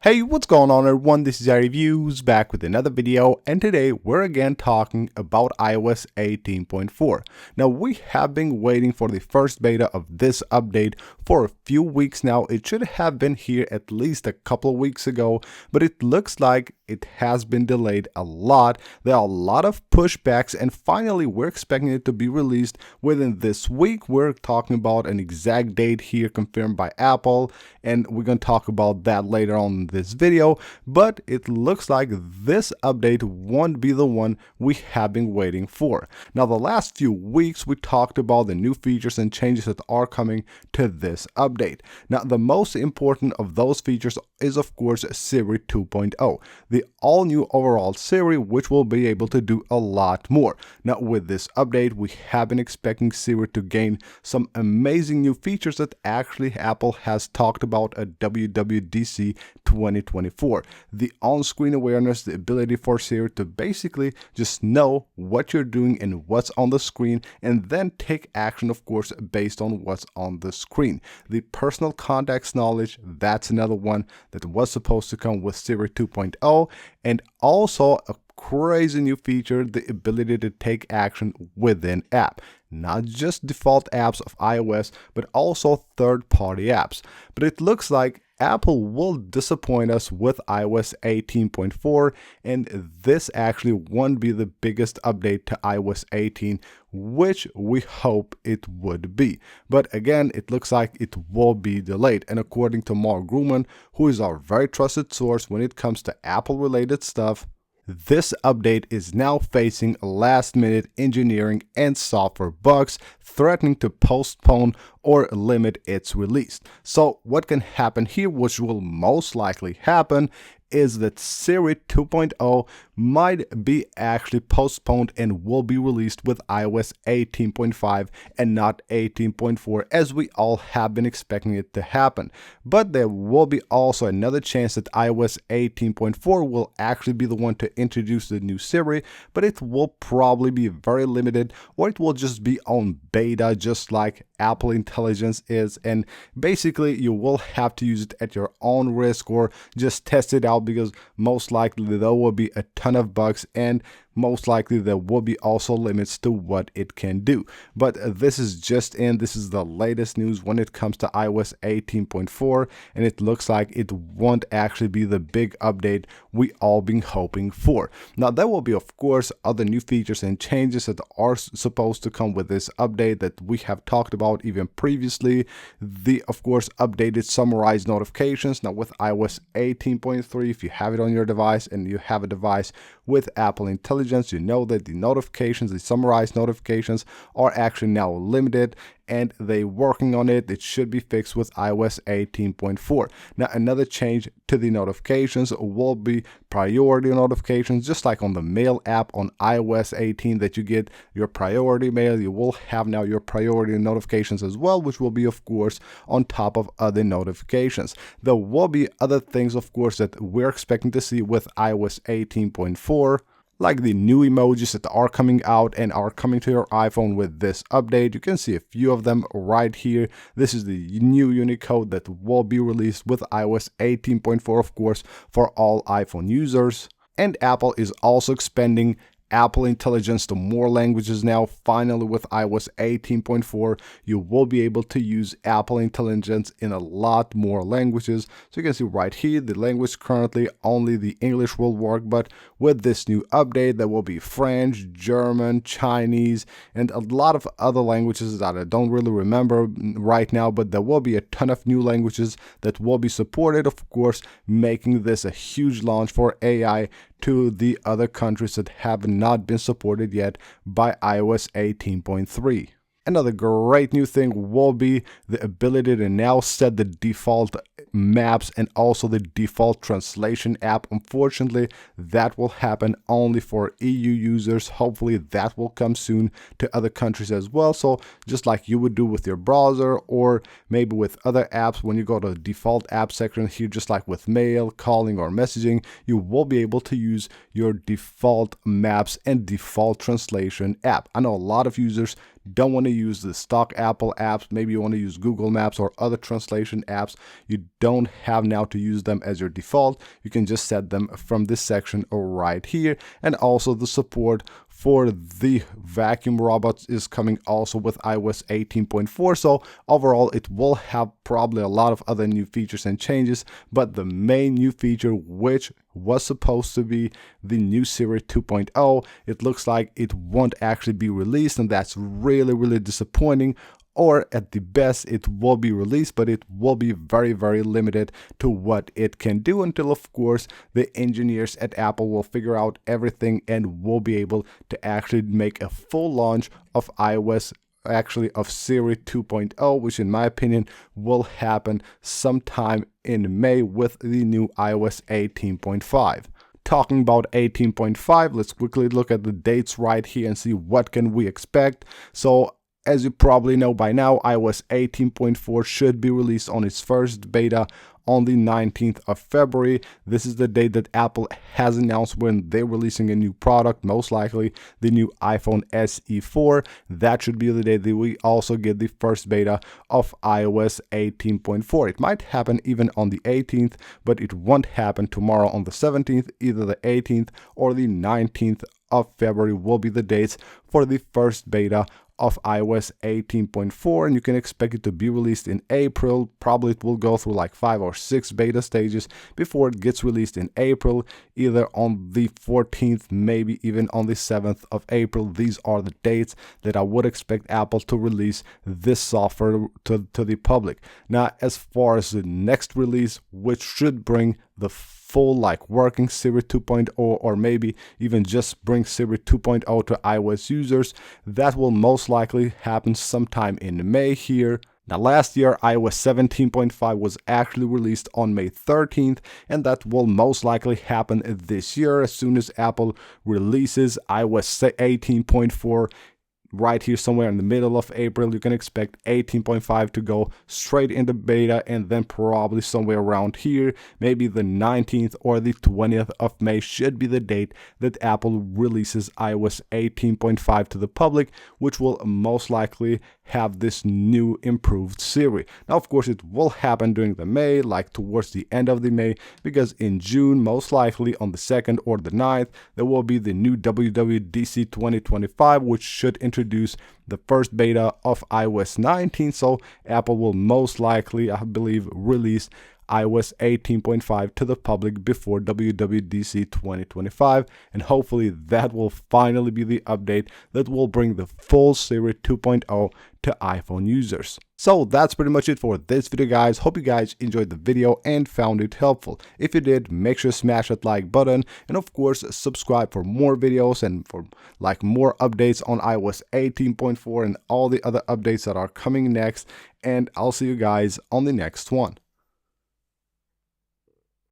Hey, what's going on everyone, this is iReviews back with another video, and today we're again talking about iOS 18.4. Now we have been waiting for the first beta of this update for a few weeks now. It should have been here at least a couple of weeks ago, but it looks like it has been delayed a lot. There are a lot of pushbacks, and finally we're expecting it to be released within this week. We're talking about an exact date here confirmed by Apple, and we're going to talk about that later on in this video, but it looks like this update won't be the one we have been waiting for. Now, the last few weeks we talked about the new features and changes that are coming to this update. Now, the most important of those features is of course Siri 2.0, the all new overall Siri, which will be able to do a lot more. Now, with this update, we have been expecting Siri to gain some amazing new features that actually Apple has talked about at WWDC 2024. The on-screen awareness, the ability for Siri to basically just know what you're doing and what's on the screen, and then take action, of course, based on what's on the screen. The personal context knowledge, that's another one that was supposed to come with Siri 2.0, and also a crazy new feature, the ability to take action within app. Not just default apps of iOS, but also third-party apps. But it looks like Apple will disappoint us with iOS 18.4, and this actually won't be the biggest update to iOS 18, which we hope it would be. But again, it looks like it will be delayed. And according to Mark Gurman, who is our very trusted source when it comes to Apple-related stuff, this update is now facing last-minute engineering and software bugs, threatening to postpone or limit its release. So what can happen here, which will most likely happen, is that Siri 2.0 might be actually postponed and will be released with iOS 18.5 and not 18.4, as we all have been expecting it to happen. But there will be also another chance that iOS 18.4 will actually be the one to introduce the new Siri, but it will probably be very limited, or it will just be on beta, just like Apple Intelligence is, and basically you will have to use it at your own risk or just test it out, because most likely there will be a ton of bugs, and most likely there will be also limits to what it can do. But this is the latest news when it comes to iOS 18.4, and it looks like it won't actually be the big update we all been hoping for. Now, there will be of course other new features and changes that are supposed to come with this update that we have talked about even previously. The of course updated summarized notifications. Now with iOS 18.3, if you have it on your device and you have a device with Apple Intelligence, you know that the notifications, the summarized notifications, are actually now limited, and they're working on it. It should be fixed with iOS 18.4. Now, another change to the notifications will be priority notifications, just like on the Mail app on iOS 18 that you get your priority mail. You will have now your priority notifications as well, which will be, of course, on top of other notifications. There will be other things, of course, that we're expecting to see with iOS 18.4. like the new emojis that are coming out and are coming to your iPhone with this update. You can see a few of them right here. This is the new Unicode that will be released with iOS 18.4, of course, for all iPhone users. And Apple is also expanding Apple Intelligence to more languages now. Finally, with iOS 18.4, you will be able to use Apple Intelligence in a lot more languages. So you can see right here, the language currently only the English will work, but with this new update, there will be French, German, Chinese, and a lot of other languages that I don't really remember right now, but there will be a ton of new languages that will be supported, of course, making this a huge launch for AI to the other countries that have not been supported yet by iOS 18.3. Another great new thing will be the ability to now set the default maps and also the default translation app. Unfortunately, that will happen only for EU users. Hopefully that will come soon to other countries as well. So just like you would do with your browser or maybe with other apps, when you go to the default app section here, just like with mail, calling, or messaging, you will be able to use your default maps and default translation app. I know a lot of users don't want to use the stock Apple apps, maybe you want to use Google Maps or other translation apps, you don't have now to use them as your default. You can just set them from this section right here. And also the support for the vacuum robots is coming also with iOS 18.4. So overall, it will have probably a lot of other new features and changes, but the main new feature, which was supposed to be the new Siri 2.0, it looks like it won't actually be released, and that's really disappointing. Or at the best, it will be released, but it will be very limited to what it can do until, of course, the engineers at Apple will figure out everything and will be able to actually make a full launch of of Siri 2.0, which in my opinion will happen sometime in May with the new iOS 18.5. Talking about 18.5, let's quickly look at the dates right here and see what can we expect. So as you probably know by now, iOS 18.4 should be released on its first beta on the 19th of February. This is the date that Apple has announced when they're releasing a new product, most likely the new iPhone SE 4. That should be the day that we also get the first beta of iOS 18.4. It might happen even on the 18th, but it won't happen tomorrow on the 17th. Either the 18th or the 19th of February will be the dates for the first beta of iOS 18.4, and you can expect it to be released in April. Probably it will go through like 5 or 6 beta stages before it gets released in April, either on the 14th, maybe even on the 7th of April. These are the dates that I would expect Apple to release this software to the public. Now, as far as the next release, which should bring the full working Siri 2.0, or maybe even just bring Siri 2.0 to iOS users, that will most likely happen sometime in May here. Now, last year, iOS 17.5 was actually released on May 13th, and that will most likely happen this year as soon as Apple releases iOS 18.4. Right here somewhere in the middle of April, you can expect 18.5 to go straight into beta, and then probably somewhere around here, maybe the 19th or the 20th of May should be the date that Apple releases iOS 18.5 to the public, which will most likely have this new improved Siri. Now, of course, it will happen during the May, towards the end of the May, because in June, most likely on the 2nd or the 9th, there will be the new WWDC 2025, which should introduce the first beta of iOS 19. So Apple will most likely, I believe, release iOS 18.5 to the public before WWDC 2025, and hopefully that will finally be the update that will bring the full Siri 2.0 to iPhone users. So that's pretty much it for this video, guys. Hope you guys enjoyed the video and found it helpful. If you did, make sure to smash that like button, and of course subscribe for more videos and for more updates on iOS 18.4 and all the other updates that are coming next. And I'll see you guys on the next one.